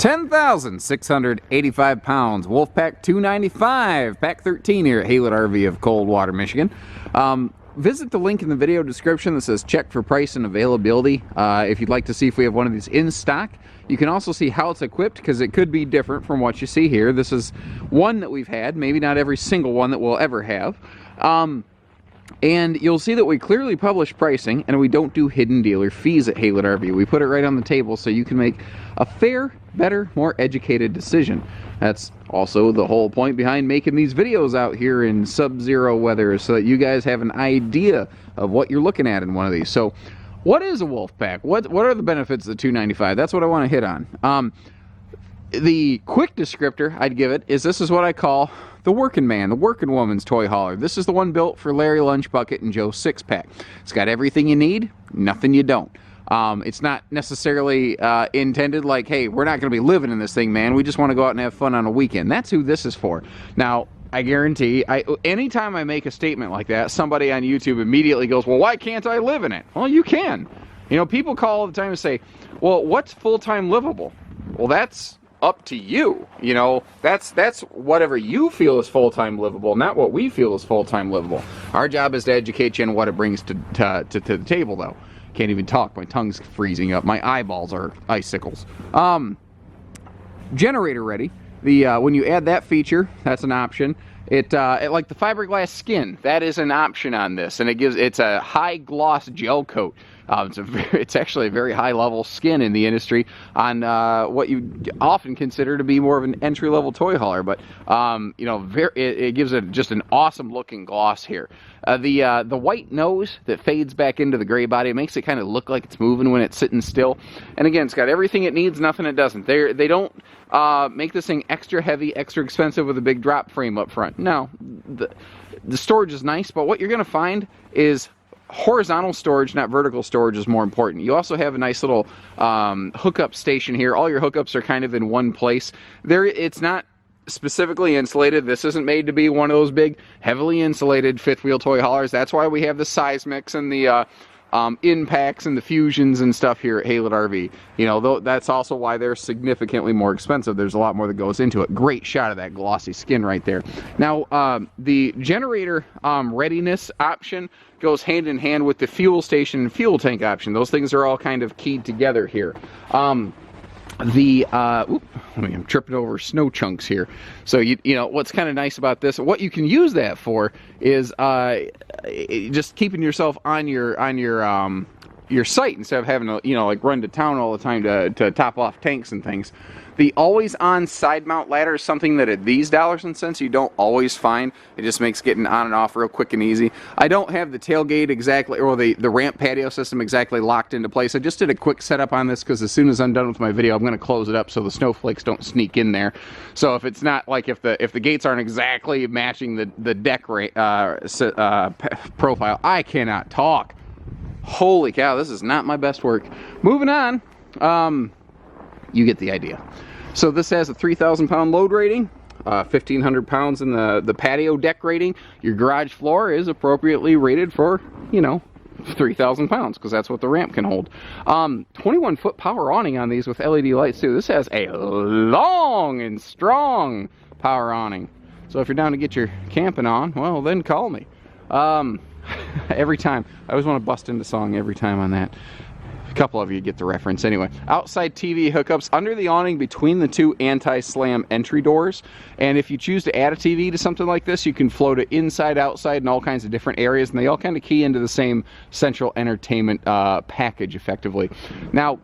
10,685 pounds, Wolfpack 295, Pack 13 here at Haylett RV of Coldwater, Michigan. Visit the link in the video description that says check for price and availability if you'd like to see if we have one of these in stock. You can also see how it's equipped because it could be different from what you see here. This is one that we've had, maybe not every single one that we'll ever have. And you'll see that we clearly publish pricing and we don't do hidden dealer fees at Haylett RV. We put it right on the table so you can make a fair, better, more educated decision. That's also the whole point behind making these videos out here in sub-zero weather, so that you guys have an idea of what you're looking at in one of these. So what is a Wolfpack? What are the benefits of the 295? That's what I want to hit on. The quick descriptor I'd give it is this is what I call the working man, the working woman's toy hauler. This is the one built for Larry Lunchbucket and Joe Sixpack. It's got everything you need, nothing you don't. It's not necessarily intended like, hey, we're not going to be living in this thing, man. We just want to go out and have fun on a weekend. That's who this is for. Now, I guarantee, anytime I make a statement like that, somebody on YouTube immediately goes, well, why can't I live in it? Well, you can. You know, people call all the time and say, well, what's full-time livable? Well, that's up to you. You know, that's whatever you feel is full-time livable, not what we feel is full-time livable. Our job is to educate you on what it brings to the table, though. Can't even talk. My tongue's freezing up. My eyeballs are icicles. Generator ready. When you add that feature, that's an option. It like the fiberglass skin, that is an option on this, and it's a high gloss gel coat. It's actually a very high level skin in the industry on what you often consider to be more of an entry level toy hauler, but you know, it gives it just an awesome looking gloss here. The white nose that fades back into the gray body, it makes it kind of look like it's moving when it's sitting still. And again, it's got everything it needs, nothing it doesn't. They don't make this thing extra heavy, extra expensive with a big drop frame up front. No, the storage is nice, but what you're going to find is horizontal storage, not vertical storage, is more important. You also have a nice little hookup station here. All your hookups are kind of in one place. It's not specifically insulated. This isn't made to be one of those big, heavily insulated fifth wheel toy haulers. That's why we have the Seismics and the impacts and the fusions and stuff here at Haylett RV. You know, that's also why they're significantly more expensive. There's a lot more that goes into it. Great shot of that glossy skin right there. Now, the generator readiness option goes hand in hand with the fuel station and fuel tank option. Those things are all kind of keyed together here. I'm tripping over snow chunks here. So you know what's kind of nice about this, what you can use that for is just keeping yourself on your site instead of having to, you know, like run to town all the time to top off tanks and things. The always on side mount ladder is something that at these dollars and cents you don't always find. It just makes getting on and off real quick and easy. I don't have the tailgate exactly, or the ramp patio system exactly locked into place. I just did a quick setup on this because as soon as I'm done with my video, I'm going to close it up so the snowflakes don't sneak in there. So if it's not like if the gates aren't exactly matching the deck profile, I cannot talk. Holy cow, this is not my best work. Moving on. You get the idea. So this has a 3,000 pound load rating, 1,500 pounds in the patio deck rating. Your garage floor is appropriately rated for, you know, 3,000 pounds because that's what the ramp can hold. 21-foot power awning on these with LED lights too. This has a long and strong power awning. So if you're down to get your camping on, well, then call me. Every time. I always want to bust into song every time on that. A couple of you get the reference anyway. Outside TV hookups under the awning between the two anti-slam entry doors. And if you choose to add a TV to something like this, you can float it inside, outside, and all kinds of different areas. And they all kind of key into the same central entertainment package effectively. Now,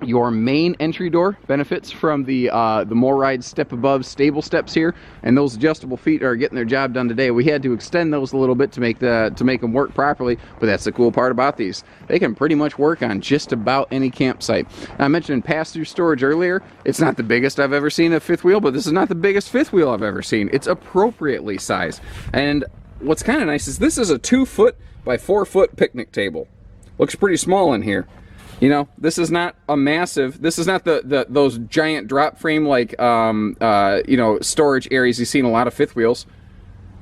your main entry door benefits from the MORryde step above stable steps here, and those adjustable feet are getting their job done today. We had to extend those a little bit to make them work properly, but that's the cool part about these. They can pretty much work on just about any campsite. I mentioned pass-through storage earlier. It's not the biggest I've ever seen a fifth wheel, but this is not the biggest fifth wheel I've ever seen. It's appropriately sized. And what's kind of nice is this is a 2-foot by 4-foot picnic table. Looks pretty small in here. You know, this is not a massive, this is not those giant drop frame like, you know, storage areas you see in a lot of fifth wheels,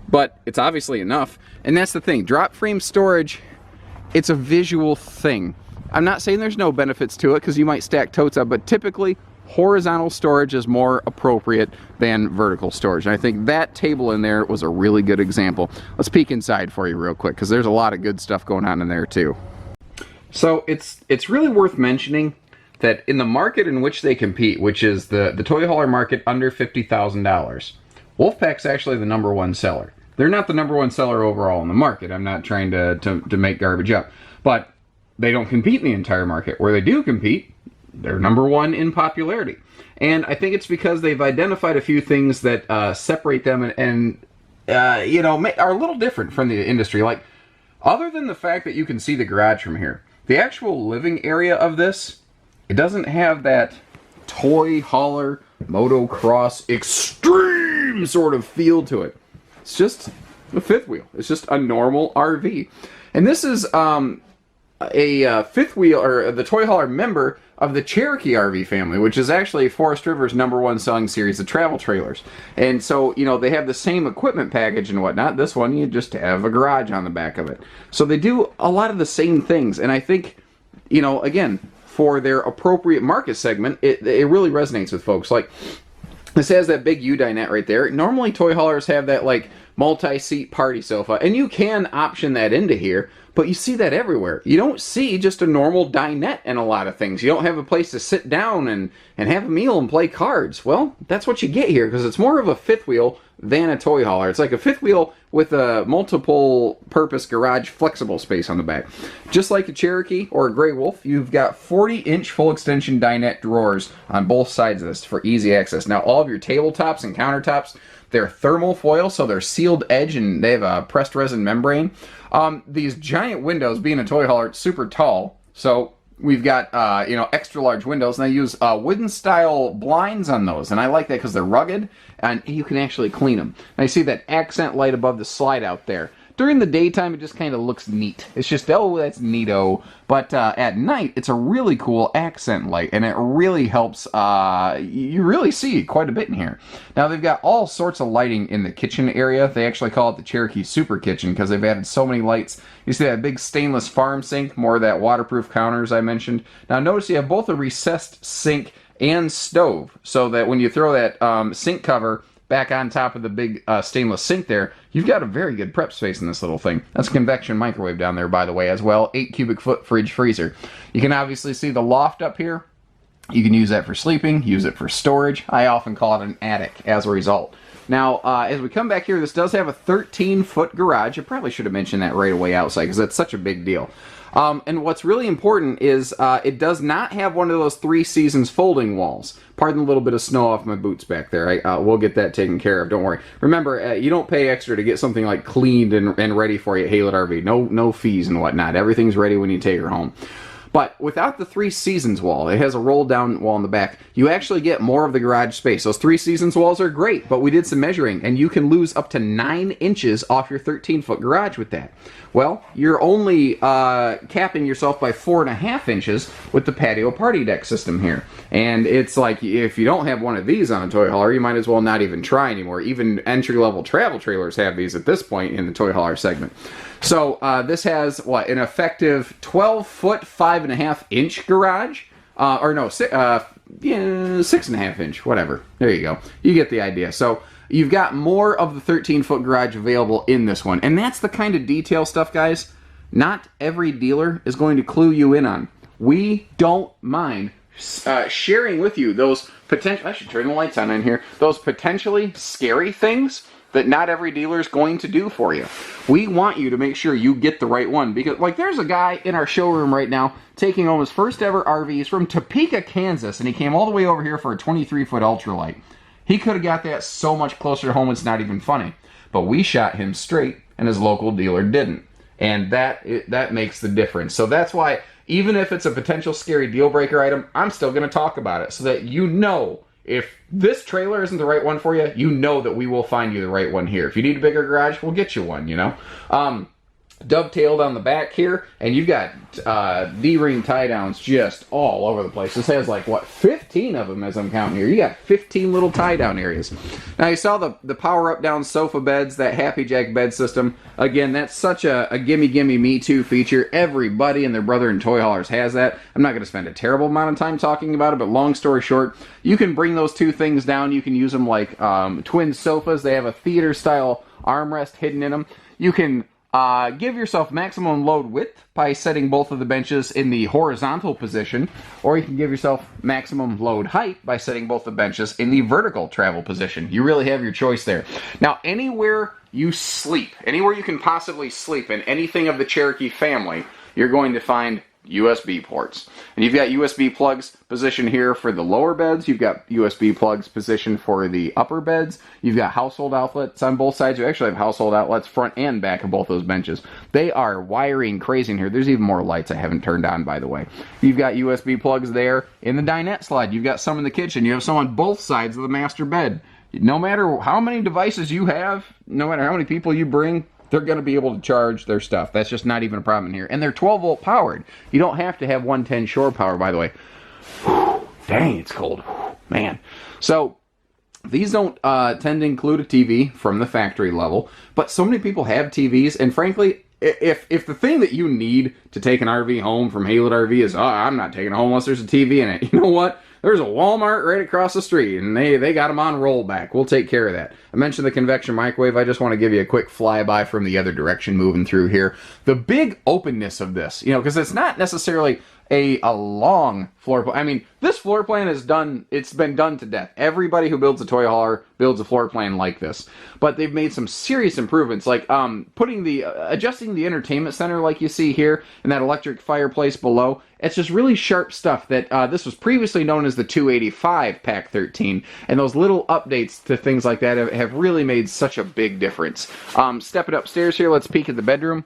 but it's obviously enough. And that's the thing, drop frame storage, it's a visual thing. I'm not saying there's no benefits to it because you might stack totes up, but typically horizontal storage is more appropriate than vertical storage. And I think that table in there was a really good example. Let's peek inside for you real quick, because there's a lot of good stuff going on in there too. So it's really worth mentioning that in the market in which they compete, which is the toy hauler market under $50,000, Wolfpack's actually the #1 seller. They're not the #1 seller overall in the market. I'm not trying to make garbage up. But they don't compete in the entire market. Where they do compete, they're #1 in popularity. And I think it's because they've identified a few things that separate them and you know, are a little different from the industry. Like, other than the fact that you can see the garage from here, the actual living area of this, it doesn't have that toy hauler, motocross, extreme sort of feel to it. It's just a fifth wheel. It's just a normal RV. And this is a fifth wheel, or the toy hauler member of the Cherokee RV family, which is actually Forest River's #1 selling series of travel trailers. And so, you know, they have the same equipment package and whatnot. This one, you just have a garage on the back of it. So they do a lot of the same things. And I think, you know, again, for their appropriate market segment, it really resonates with folks. Like, this has that big U-dinette right there. Normally, toy haulers have that, like, multi-seat party sofa, and you can option that into here, but you see that everywhere. You don't see just a normal dinette in a lot of things. You don't have a place to sit down and have a meal and play cards. Well, that's what you get here, because it's more of a fifth wheel than a toy hauler. It's like a fifth wheel with a multiple purpose garage flexible space on the back. Just like a Cherokee or a Grey Wolf, you've got 40-inch full extension dinette drawers on both sides of this for easy access. Now, all of your tabletops and countertops, they're thermal foil, so they're sealed edge, and they have a pressed resin membrane. These giant windows, being a toy hauler, it's super tall, so we've got you know, extra large windows, and they use wooden style blinds on those, and I like that because they're rugged and you can actually clean them. And I see that accent light above the slide out there. During the daytime, it just kind of looks neat. It's just, oh, that's neato. But at night, it's a really cool accent light, and it really helps. You really see quite a bit in here. Now, they've got all sorts of lighting in the kitchen area. They actually call it the Cherokee Super Kitchen because they've added so many lights. You see that big stainless farm sink, more of that waterproof counters I mentioned. Now, notice you have both a recessed sink and stove, so that when you throw that sink cover back on top of the big stainless sink there, you've got a very good prep space in this little thing. That's a convection microwave down there, by the way, as well. 8 cubic foot fridge freezer. You can obviously see the loft up here. You can use that for sleeping, use it for storage. I often call it an attic as a result. Now, as we come back here, this does have a 13-foot garage. I probably should have mentioned that right away outside because that's such a big deal. And what's really important is it does not have one of those 3 seasons folding walls. Pardon a little bit of snow off my boots back there. We'll get that taken care of, don't worry. Remember, you don't pay extra to get something like cleaned and ready for you at Haylett RV. No fees and whatnot. Everything's ready when you take her home. But without the 3 seasons wall, it has a roll down wall in the back, you actually get more of the garage space. Those 3 seasons walls are great, but we did some measuring, and you can lose up to 9 inches off your 13-foot garage with that. Well, you're only capping yourself by 4.5 inches with the patio party deck system here. And it's like, if you don't have one of these on a toy hauler, you might as well not even try anymore. Even entry-level travel trailers have these at this point in the toy hauler segment. So this has, what, an effective 12-foot, 5.5-inch garage? Or no, 6.5 inch, whatever. There you go. You get the idea. So you've got more of the 13-foot garage available in this one. And that's the kind of detail stuff, guys, not every dealer is going to clue you in on. We don't mind sharing with you those potential, I should turn the lights on in here, those potentially scary things that not every dealer is going to do for you. We want you to make sure you get the right one, because, like, there's a guy in our showroom right now taking home his first ever RVs from Topeka, Kansas, and he came all the way over here for a 23-foot ultralight. He could have got that so much closer to home, it's not even funny. But we shot him straight, and his local dealer didn't. And that makes the difference. So that's why, even if it's a potential scary deal breaker item, I'm still going to talk about it, so that you know, if this trailer isn't the right one for you, you know that we will find you the right one here. If you need a bigger garage, we'll get you one, you know? dovetailed on the back here, and you've got D-ring tie downs just all over the place. This has like, what, 15 of them as I'm counting here. You got 15 little tie down areas. Now you saw the power up down sofa beds, that Happy Jack bed system. Again, that's such a gimme gimme me too feature. Everybody and their brother in toy haulers has that. I'm not going to spend a terrible amount of time talking about it, but long story short, you can bring those two things down. You can use them like twin sofas. They have a theater style armrest hidden in them. You can give yourself maximum load width by setting both of the benches in the horizontal position, or you can give yourself maximum load height by setting both the benches in the vertical travel position. You really have your choice there. Now, anywhere you sleep, anywhere you can possibly sleep in anything of the Cherokee family, you're going to find USB ports. And you've got USB plugs positioned here for the lower beds. You've got USB plugs positioned for the upper beds. You've got household outlets on both sides. You actually have household outlets front and back of both those benches. They are wiring crazy in here. There's even more lights I haven't turned on, by the way. You've got USB plugs there in the dinette slide. You've got some in the kitchen. You have some on both sides of the master bed. No matter how many devices you have, no matter how many people you bring, they're going to be able to charge their stuff. That's just not even a problem in here. And they're 12-volt powered. You don't have to have 110 shore power, by the way. Whew, dang, it's cold. Whew, man. So these don't tend to include a TV from the factory level, but so many people have TVs, and frankly, if the thing that you need to take an RV home from Haylett RV is, oh, I'm not taking it home unless there's a TV in it, you know what? There's a Walmart right across the street, and they got them on rollback. We'll take care of that. I mentioned the convection microwave. I just want to give you a quick flyby from the other direction moving through here. The big openness of this, you know, because it's not necessarily a long floor plan. I mean, this floor plan is done, it's been done to death. Everybody who builds a toy hauler builds a floor plan like this. But they've made some serious improvements, like adjusting the entertainment center like you see here, and that electric fireplace below. It's just really sharp stuff that this was previously known as the 295Pack13, and those little updates to things like that have really made such a big difference. Stepping upstairs here, let's peek at the bedroom.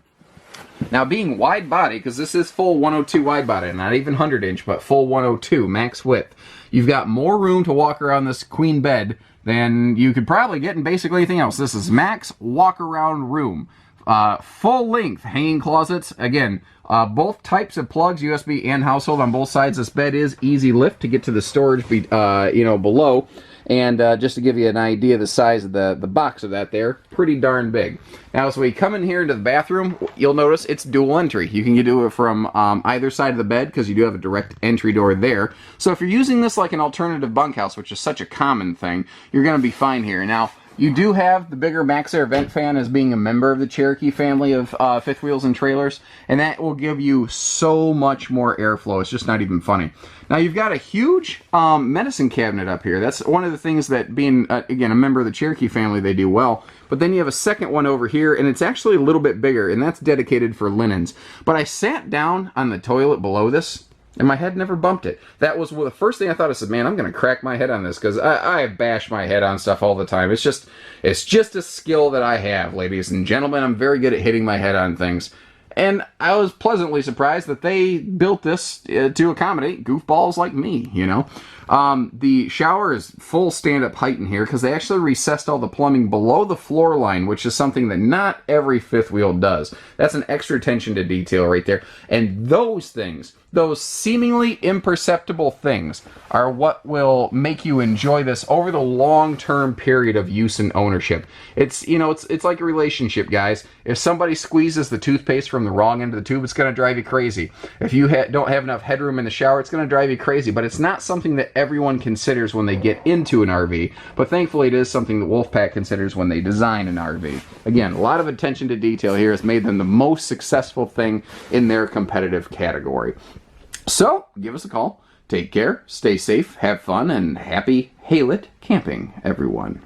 Now, being wide body, because this is full 102 wide body, not even 100 inch, but full 102 max width, you've got more room to walk around this queen bed than you could probably get in basically anything else. This is max walk around room. Full length hanging closets. Again, both types of plugs, USB and household on both sides. This bed is easy lift to get to the storage, below. And just to give you an idea of the size of the box of that there, pretty darn big. Now, as we come in here into the bathroom, you'll notice it's dual entry. You can do it from either side of the bed because you do have a direct entry door there. So if you're using this like an alternative bunkhouse, which is such a common thing, you're going to be fine here. Now, you do have the bigger MaxxAir vent fan as being a member of the Cherokee family of fifth wheels and trailers, and that will give you so much more airflow. It's just not even funny. Now, you've got a huge medicine cabinet up here. That's one of the things that, being, again, a member of the Cherokee family, they do well. But then you have a second one over here, and it's actually a little bit bigger, and that's dedicated for linens. But I sat down on the toilet below this, and my head never bumped it. That was the first thing I thought. I said, man, I'm going to crack my head on this, because I bash my head on stuff all the time. It's just a skill that I have, ladies and gentlemen. I'm very good at hitting my head on things. And I was pleasantly surprised that they built this to accommodate goofballs like me, you know. The shower is full stand-up height in here because they actually recessed all the plumbing below the floor line, which is something that not every fifth wheel does. That's an extra attention to detail right there. And those things, those seemingly imperceptible things, are what will make you enjoy this over the long-term period of use and ownership. It's like a relationship, guys. If somebody squeezes the toothpaste from the wrong end of the tube, it's going to drive you crazy. If you don't have enough headroom in the shower, it's going to drive you crazy. But it's not something that everyone considers when they get into an RV. But thankfully, it is something that Wolfpack considers when they design an RV. Again, a lot of attention to detail here has made them the most successful thing in their competitive category. So, give us a call. Take care, stay safe, have fun, and happy Haylett camping, everyone.